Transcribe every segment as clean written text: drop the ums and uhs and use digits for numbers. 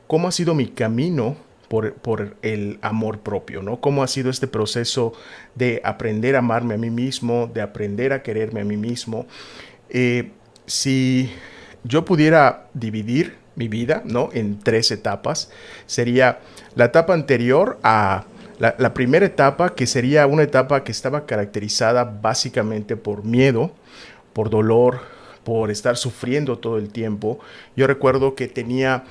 cómo ha sido mi camino por el amor propio, ¿no? Cómo ha sido este proceso de aprender a amarme a mí mismo, de aprender a quererme a mí mismo. Eh, si yo pudiera dividir mi vida, ¿no?, en tres etapas, sería la etapa anterior a la primera etapa, que sería una etapa que estaba caracterizada básicamente por miedo, por dolor, por estar sufriendo todo el tiempo. Yo recuerdo que tenía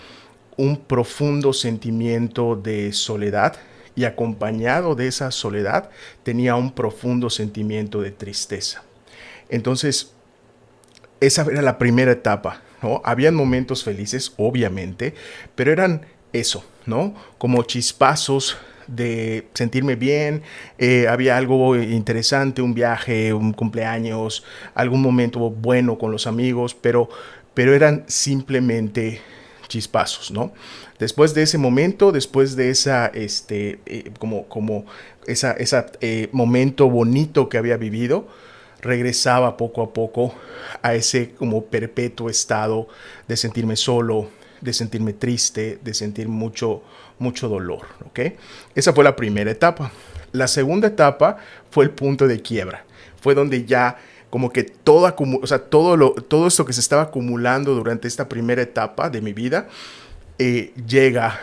un profundo sentimiento de soledad, y acompañado de esa soledad tenía un profundo sentimiento de tristeza. Entonces, esa era la primera etapa, ¿no? Habían momentos felices, obviamente, pero eran eso, ¿no? Como chispazos de sentirme bien. Había algo interesante, un viaje, un cumpleaños, algún momento bueno con los amigos, pero eran simplemente chispazos, ¿no? Después de ese momento, después de esa, como esa momento bonito que había vivido, regresaba poco a poco a ese como perpetuo estado de sentirme solo, de sentirme triste, de sentir mucho dolor, ¿ok? Esa fue la primera etapa. La segunda etapa fue el punto de quiebra. Fue donde ya como que o sea, todo esto que se estaba acumulando durante esta primera etapa de mi vida llega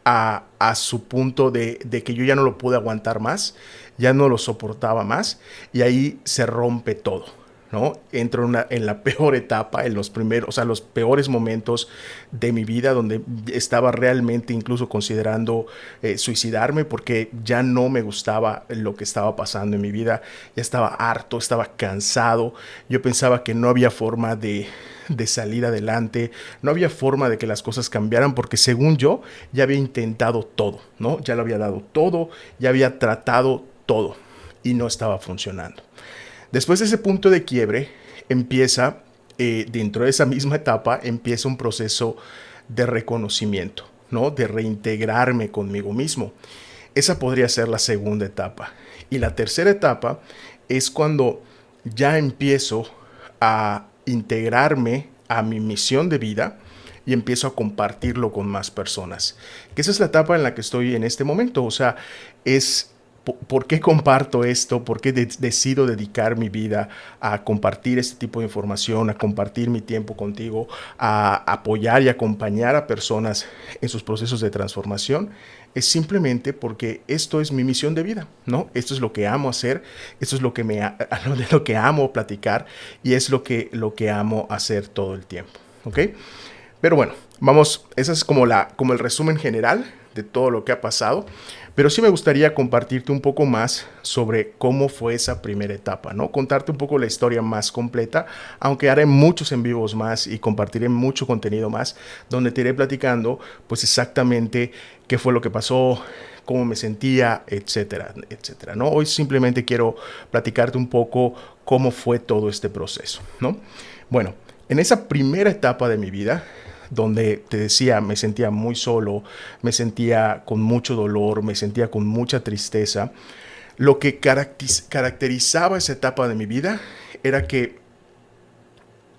a su punto de que yo ya no lo pude aguantar más, ya no lo soportaba más, y ahí se rompe todo, ¿no? Entro en la peor etapa, en los primeros, o sea, los peores momentos de mi vida, donde estaba realmente incluso considerando suicidarme, porque ya no me gustaba lo que estaba pasando en mi vida, ya estaba harto, estaba cansado. Yo pensaba que no había forma de salir adelante, no había forma de que las cosas cambiaran, porque según yo ya había intentado todo, ¿no? Ya lo había dado todo, ya había tratado todo y no estaba funcionando. Después de ese punto de quiebre empieza, dentro de esa misma etapa, empieza un proceso de reconocimiento, ¿no? De reintegrarme conmigo mismo. Esa podría ser la segunda etapa. Y la tercera etapa es cuando ya empiezo a integrarme a mi misión de vida y empiezo a compartirlo con más personas. Que esa es la etapa en la que estoy en este momento. O sea, es ¿por qué comparto esto? ¿Por qué decido dedicar mi vida a compartir este tipo de información, a compartir mi tiempo contigo, a apoyar y acompañar a personas en sus procesos de transformación? Es simplemente porque esto es mi misión de vida, ¿no? Esto es lo que amo hacer, esto es lo que lo que amo platicar, y es lo que amo hacer todo el tiempo, ¿ok? Pero bueno, vamos, ese es como el resumen general de todo lo que ha pasado. Pero sí me gustaría compartirte un poco más sobre cómo fue esa primera etapa, ¿no? Contarte un poco la historia más completa, aunque haré muchos en vivos más y compartiré mucho contenido más, donde te iré platicando, pues exactamente qué fue lo que pasó, cómo me sentía, etcétera, etcétera, ¿no? Hoy simplemente quiero platicarte un poco cómo fue todo este proceso, ¿no? Bueno, en esa primera etapa de mi vida, donde te decía, me sentía muy solo, me sentía con mucho dolor, me sentía con mucha tristeza. Lo que caracterizaba esa etapa de mi vida era que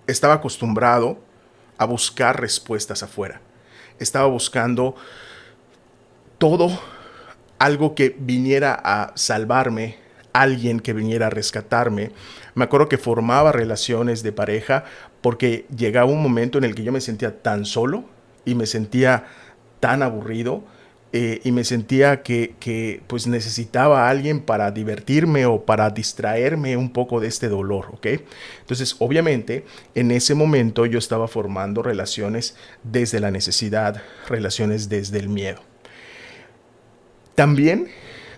estaba acostumbrado a buscar respuestas afuera. Estaba buscando todo, algo que viniera a salvarme, alguien que viniera a rescatarme. Me acuerdo que formaba relaciones de pareja porque llegaba un momento en el que yo me sentía tan solo y me sentía tan aburrido, y me sentía que pues necesitaba a alguien para divertirme o para distraerme un poco de este dolor, ¿ok? Entonces, obviamente, en ese momento yo estaba formando relaciones desde la necesidad, relaciones desde el miedo. También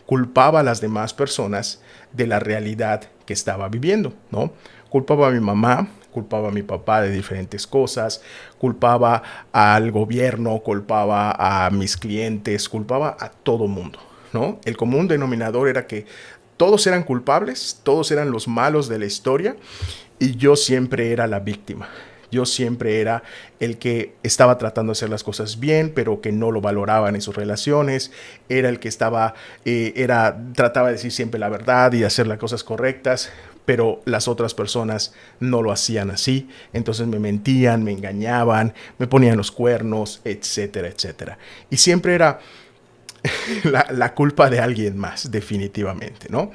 culpaba a las demás personas de la realidad que estaba viviendo, ¿no? Culpaba a mi mamá, culpaba a mi papá de diferentes cosas, culpaba al gobierno, culpaba a mis clientes, culpaba a todo mundo, ¿no? El común denominador era que todos eran culpables, todos eran los malos de la historia, y yo siempre era la víctima. Yo siempre era el que estaba tratando de hacer las cosas bien, pero que no lo valoraban en sus relaciones. Era el que trataba de decir siempre la verdad y hacer las cosas correctas, pero las otras personas no lo hacían así. Entonces me mentían, me engañaban, me ponían los cuernos, etcétera, etcétera. Y siempre era la culpa de alguien más, definitivamente, ¿no?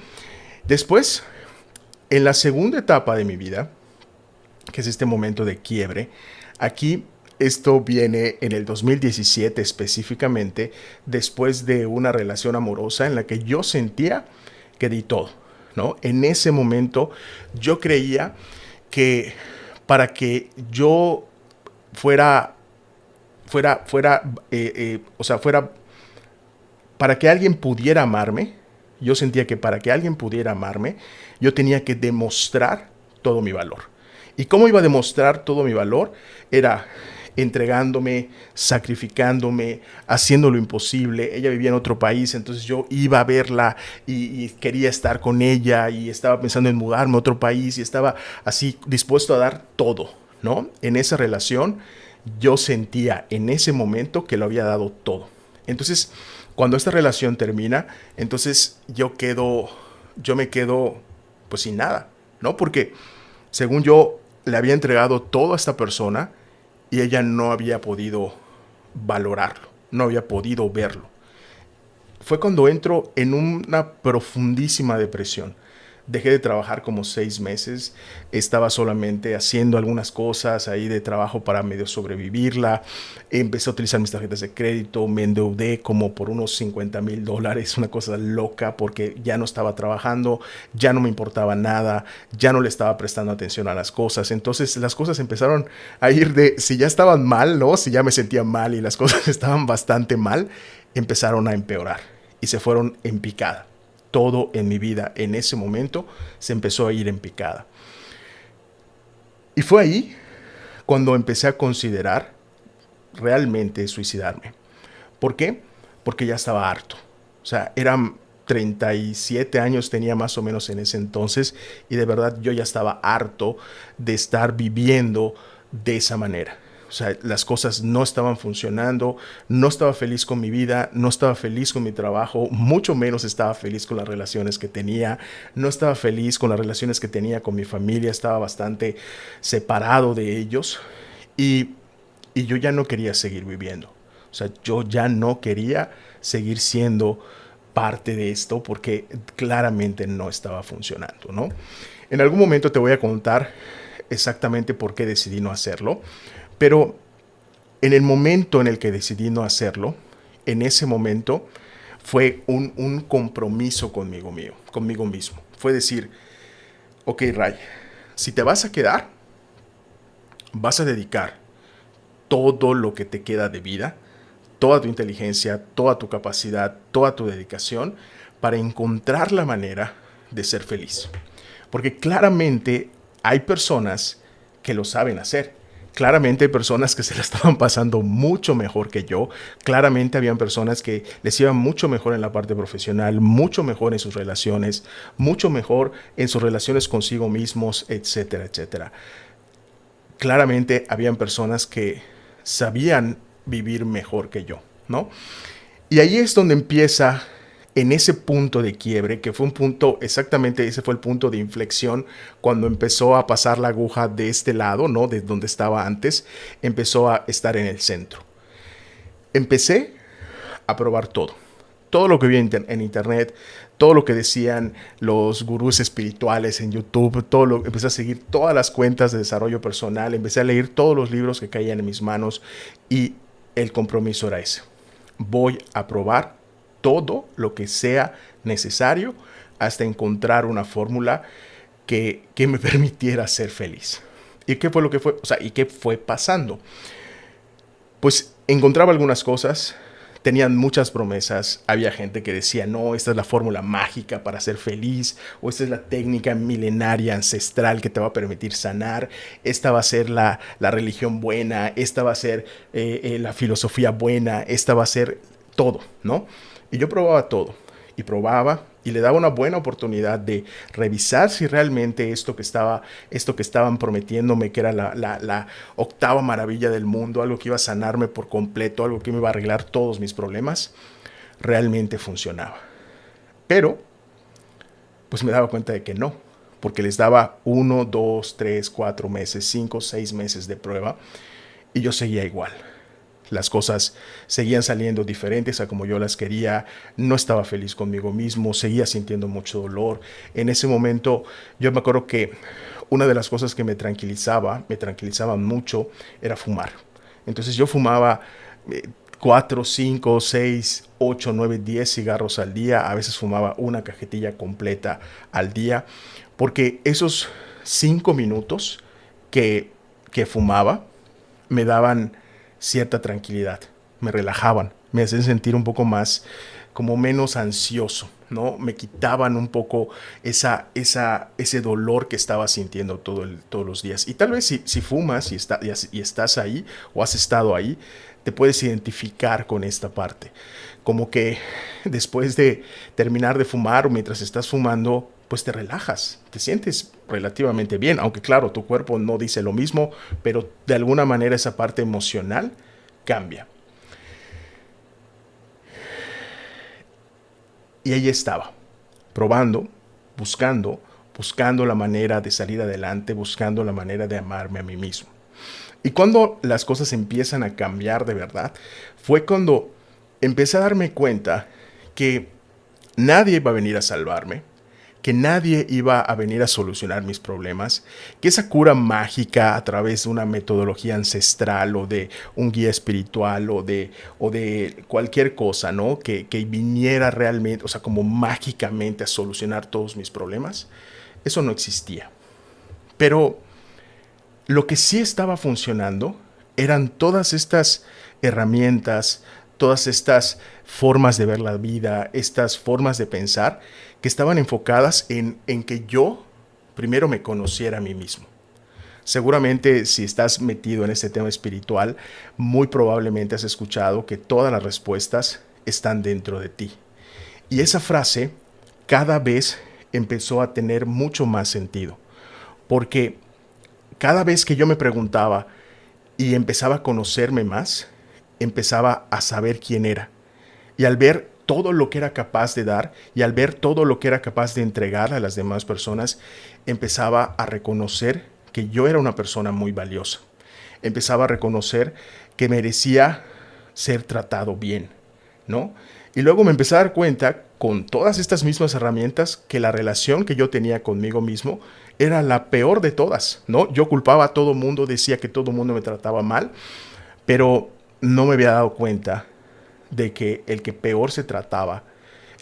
Después, en la segunda etapa de mi vida, que es este momento de quiebre, aquí esto viene en el 2017 específicamente, después de una relación amorosa en la que yo sentía que di todo, ¿no? En ese momento yo creía que para que yo fuera, o sea, fuera, para que alguien pudiera amarme, yo sentía que para que alguien pudiera amarme, yo tenía que demostrar todo mi valor. ¿Y cómo iba a demostrar todo mi valor? Era entregándome, sacrificándome, haciendo lo imposible. Ella vivía en otro país, entonces yo iba a verla y quería estar con ella y estaba pensando en mudarme a otro país y estaba así dispuesto a dar todo, ¿no? En esa relación yo sentía en ese momento que lo había dado todo. Entonces, cuando esta relación termina, entonces yo me quedo pues sin nada, ¿no? Porque según yo le había entregado todo a esta persona y ella no había podido valorarlo, no había podido verlo. Fue cuando entro en una profundísima depresión. Dejé de trabajar como 6 meses, estaba solamente haciendo algunas cosas ahí de trabajo para medio sobrevivirla, empecé a utilizar mis tarjetas de crédito, me endeudé como por unos $50,000, una cosa loca porque ya no estaba trabajando, ya no me importaba nada, ya no le estaba prestando atención a las cosas, entonces las cosas empezaron a ir de, si ya estaban mal, ¿no? Si ya me sentía mal y las cosas estaban bastante mal, empezaron a empeorar y se fueron en picada. Todo en mi vida en ese momento se empezó a ir en picada. Y fue ahí cuando empecé a considerar realmente suicidarme. ¿Por qué? Porque ya estaba harto. O sea, eran 37 años tenía más o menos en ese entonces y de verdad yo ya estaba harto de estar viviendo de esa manera. O sea, las cosas no estaban funcionando, no estaba feliz con mi vida, no estaba feliz con mi trabajo, mucho menos estaba feliz con las relaciones que tenía, no estaba feliz con las relaciones que tenía con mi familia, estaba bastante separado de ellos y, y yo ya no quería seguir viviendo. O sea, yo ya no quería seguir siendo parte de esto porque claramente no estaba funcionando, ¿no? En algún momento te voy a contar exactamente por qué decidí no hacerlo, pero en el momento en el que decidí no hacerlo, en ese momento fue un compromiso conmigo mismo. Fue decir, ok, Ray, si te vas a quedar, vas a dedicar todo lo que te queda de vida, toda tu inteligencia, toda tu capacidad, toda tu dedicación para encontrar la manera de ser feliz. Porque claramente hay personas que lo saben hacer. Claramente hay personas que se la estaban pasando mucho mejor que yo. Claramente habían personas que les iban mucho mejor en la parte profesional, mucho mejor en sus relaciones, mucho mejor en sus relaciones consigo mismos, etcétera, etcétera. Claramente habían personas que sabían vivir mejor que yo, ¿no? Y ahí es donde empieza, en ese punto de quiebre, que fue un punto, exactamente ese fue el punto de inflexión, cuando empezó a pasar la aguja de este lado, ¿no? De donde estaba antes, empezó a estar en el centro. Empecé a probar todo. Todo lo que vi en internet, todo lo que decían los gurús espirituales en YouTube, empecé a seguir todas las cuentas de desarrollo personal, empecé a leer todos los libros que caían en mis manos y el compromiso era ese. Voy a probar todo lo que sea necesario hasta encontrar una fórmula que me permitiera ser feliz. ¿Y qué fue lo que fue? O sea, ¿y qué fue pasando? Pues encontraba algunas cosas, tenían muchas promesas, había gente que decía, no, esta es la fórmula mágica para ser feliz, o esta es la técnica milenaria, ancestral que te va a permitir sanar, esta va a ser la religión buena, esta va a ser la filosofía buena, esta va a ser todo, ¿no? Y yo probaba todo, y probaba, y le daba una buena oportunidad de revisar si realmente esto que estaban prometiéndome, que era la octava maravilla del mundo, algo que iba a sanarme por completo, algo que me iba a arreglar todos mis problemas, realmente funcionaba. Pero, pues me daba cuenta de que no, porque les daba 1, 2, 3, 4 meses, 5, 6 meses de prueba y yo seguía igual. Las cosas seguían saliendo diferentes a como yo las quería, no estaba feliz conmigo mismo, seguía sintiendo mucho dolor. En ese momento yo me acuerdo que una de las cosas que me tranquilizaba mucho, era fumar. Entonces yo fumaba 4, 5, 6, 8, 9, 10 cigarros al día, a veces fumaba una cajetilla completa al día, porque esos 5 minutos que, que fumaba me daban cierta tranquilidad, me relajaban, me hacían sentir un poco más, como menos ansioso, ¿no? Me quitaban un poco ese dolor que estaba sintiendo todos los días. Y tal vez si fumas y estás ahí o has estado ahí, te puedes identificar con esta parte. Como que después de terminar de fumar o mientras estás fumando, pues te relajas, te sientes relativamente bien, aunque claro, tu cuerpo no dice lo mismo, pero de alguna manera esa parte emocional cambia. Y ahí estaba, probando, buscando, buscando la manera de salir adelante, buscando la manera de amarme a mí mismo. Y cuando las cosas empiezan a cambiar de verdad, fue cuando empecé a darme cuenta que nadie iba a venir a salvarme, que nadie iba a venir a solucionar mis problemas, que esa cura mágica a través de una metodología ancestral o de un guía espiritual o de cualquier cosa, ¿no? Que viniera realmente, o sea, como mágicamente a solucionar todos mis problemas, eso no existía. Pero lo que sí estaba funcionando eran todas estas herramientas, todas estas formas de ver la vida, estas formas de pensar que estaban enfocadas en que yo primero me conociera a mí mismo. Seguramente si estás metido en este tema espiritual, muy probablemente has escuchado que todas las respuestas están dentro de ti. Y esa frase cada vez empezó a tener mucho más sentido, porque cada vez que yo me preguntaba y empezaba a conocerme más, empezaba a saber quién era. Y al ver todo lo que era capaz de dar y al ver todo lo que era capaz de entregar a las demás personas, empezaba a reconocer que yo era una persona muy valiosa. Empezaba a reconocer que merecía ser tratado bien, ¿no? Y luego me empecé a dar cuenta, con todas estas mismas herramientas, que la relación que yo tenía conmigo mismo era la peor de todas, ¿no? Yo culpaba a todo mundo, decía que todo mundo me trataba mal, pero no me había dado cuenta de que el que peor se trataba,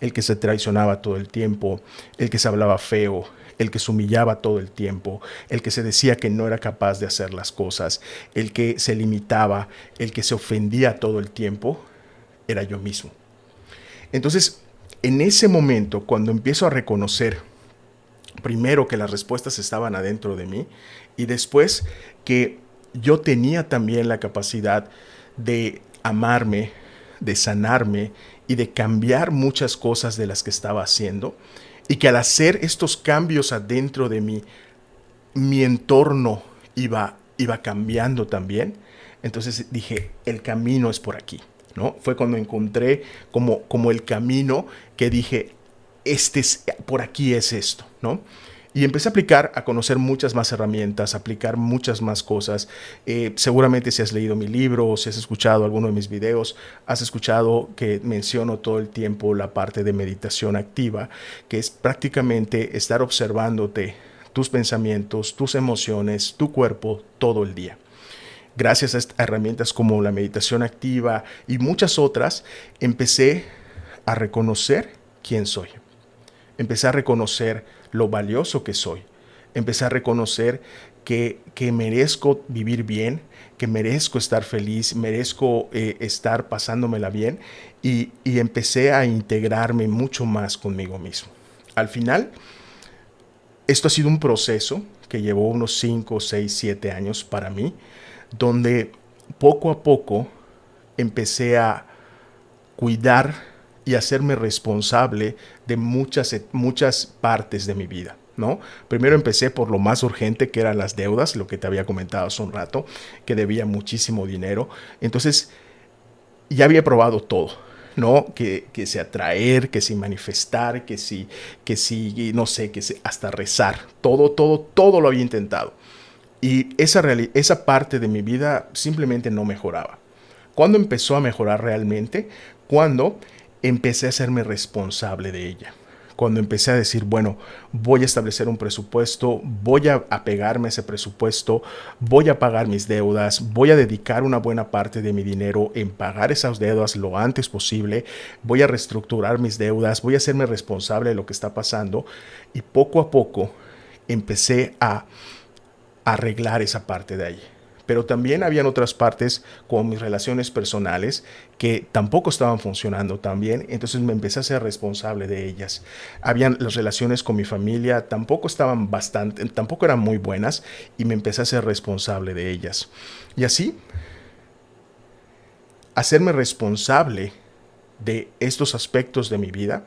el que se traicionaba todo el tiempo, el que se hablaba feo, el que se humillaba todo el tiempo, el que se decía que no era capaz de hacer las cosas, el que se limitaba, el que se ofendía todo el tiempo, era yo mismo. Entonces, en ese momento, cuando empiezo a reconocer, primero que las respuestas estaban adentro de mí y después que yo tenía también la capacidad de amarme, de sanarme y de cambiar muchas cosas de las que estaba haciendo, y que al hacer estos cambios adentro de mí, mi entorno iba cambiando también. Entonces dije, el camino es por aquí, ¿no? Fue cuando encontré como el camino que dije, por aquí es esto, ¿no? Y empecé a aplicar, a conocer muchas más herramientas, a aplicar muchas más cosas. Seguramente si has leído mi libro o si has escuchado alguno de mis videos, has escuchado que menciono todo el tiempo la parte de meditación activa, que es prácticamente estar observándote tus pensamientos, tus emociones, tu cuerpo todo el día. Gracias a herramientas como la meditación activa y muchas otras, empecé a reconocer quién soy. Empecé a reconocer lo valioso que soy. Empecé a reconocer que merezco vivir bien, que merezco estar feliz, merezco estar pasándomela bien y empecé a integrarme mucho más conmigo mismo. Al final, esto ha sido un proceso que llevó unos 5, 6, 7 años para mí, donde poco a poco empecé a cuidar y hacerme responsable de muchas partes de mi vida, ¿no? Primero empecé por lo más urgente, que eran las deudas, lo que te había comentado hace un rato, que debía muchísimo dinero. Entonces ya había probado todo. ¿no? Que si atraer, que si manifestar, que si, no sé, hasta rezar. Todo lo había intentado. Y esa parte de mi vida simplemente no mejoraba. ¿Cuándo empezó a mejorar realmente? Cuando empecé a hacerme responsable de ella. Cuando empecé a decir, bueno, voy a establecer un presupuesto, voy a apegarme a ese presupuesto, voy a pagar mis deudas, voy a dedicar una buena parte de mi dinero en pagar esas deudas lo antes posible, voy a reestructurar mis deudas, voy a hacerme responsable de lo que está pasando y poco a poco empecé a arreglar esa parte de ahí. Pero también habían otras partes con mis relaciones personales que tampoco estaban funcionando tan bien, entonces me empecé a ser responsable de ellas. Habían las relaciones con mi familia, tampoco eran muy buenas y me empecé a ser responsable de ellas. Y así, hacerme responsable de estos aspectos de mi vida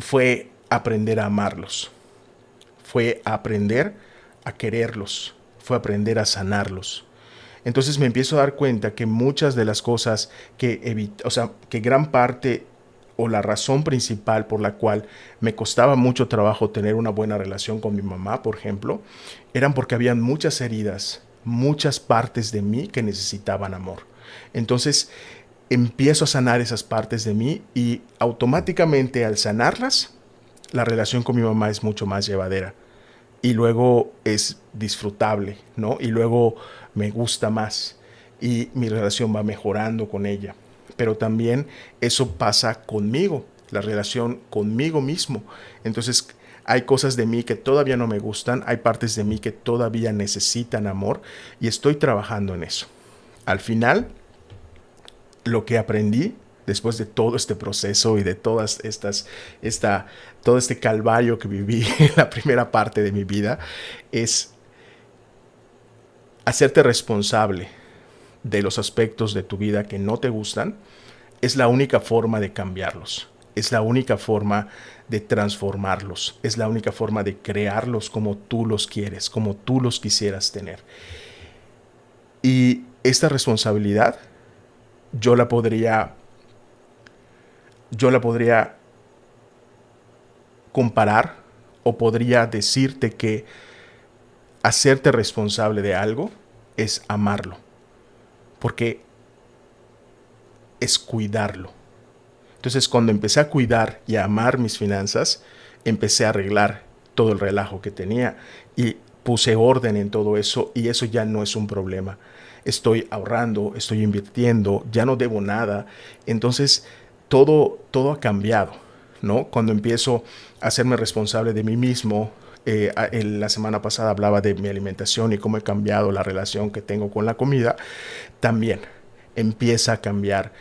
fue aprender a amarlos, fue aprender a quererlos, fue aprender a sanarlos. Entonces me empiezo a dar cuenta que muchas de las cosas que gran parte o la razón principal por la cual me costaba mucho trabajo tener una buena relación con mi mamá, por ejemplo, eran porque habían muchas heridas, muchas partes de mí que necesitaban amor. Entonces empiezo a sanar esas partes de mí y automáticamente al sanarlas, la relación con mi mamá es mucho más llevadera y luego es disfrutable, ¿no? Y luego me gusta más y mi relación va mejorando con ella. Pero también eso pasa conmigo, la relación conmigo mismo. Entonces hay cosas de mí que todavía no me gustan, hay partes de mí que todavía necesitan amor y estoy trabajando en eso. Al final, lo que aprendí después de todo este proceso y de todo este calvario que viví en la primera parte de mi vida, es hacerte responsable de los aspectos de tu vida que no te gustan. Es la única forma de cambiarlos. Es la única forma de transformarlos. Es la única forma de crearlos como tú los quieres, como tú los quisieras tener. Y esta responsabilidad yo la podría yo la podría comparar o podría decirte que hacerte responsable de algo es amarlo, porque es cuidarlo. Entonces, cuando empecé a cuidar y a amar mis finanzas, empecé a arreglar todo el relajo que tenía y puse orden en todo eso y eso ya no es un problema. Estoy ahorrando, estoy invirtiendo, ya no debo nada. Entonces, todo ha cambiado, ¿no? Cuando empiezo a hacerme responsable de mí mismo, la semana pasada hablaba de mi alimentación y cómo he cambiado la relación que tengo con la comida, también empieza a cambiar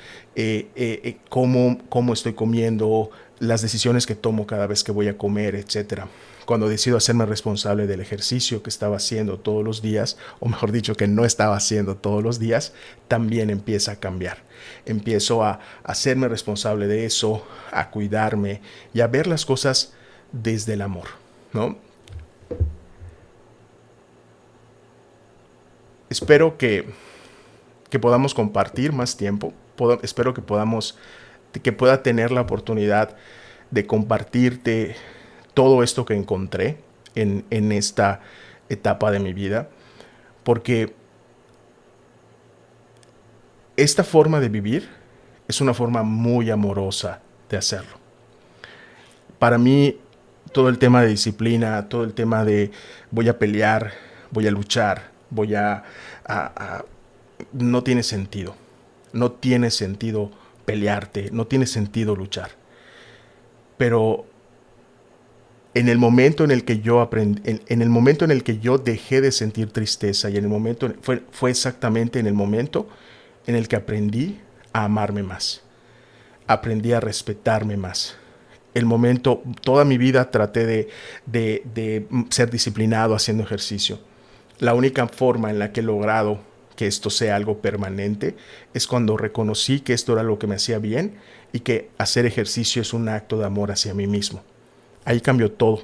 cómo estoy comiendo, las decisiones que tomo cada vez que voy a comer, etcétera. Cuando decido hacerme responsable del ejercicio que estaba haciendo todos los días, o mejor dicho, que no estaba haciendo todos los días, también empieza a cambiar. Empiezo a hacerme responsable de eso, a cuidarme y a ver las cosas desde el amor, ¿no? Espero que podamos compartir más tiempo. Espero que pueda tener la oportunidad de compartirte todo esto que encontré en esta etapa de mi vida, porque esta forma de vivir es una forma muy amorosa de hacerlo. Para mí, todo el tema de disciplina, todo el tema de voy a pelear, voy a luchar, no tiene sentido. No tiene sentido pelearte, no tiene sentido luchar. Pero en el momento en el que yo aprendí, en el momento en el que yo dejé de sentir tristeza y en el momento fue exactamente en el momento en el que aprendí a amarme más, aprendí a respetarme más. El momento, toda mi vida traté de ser disciplinado haciendo ejercicio. La única forma en la que he logrado que esto sea algo permanente es cuando reconocí que esto era lo que me hacía bien y que hacer ejercicio es un acto de amor hacia mí mismo. Ahí cambió todo.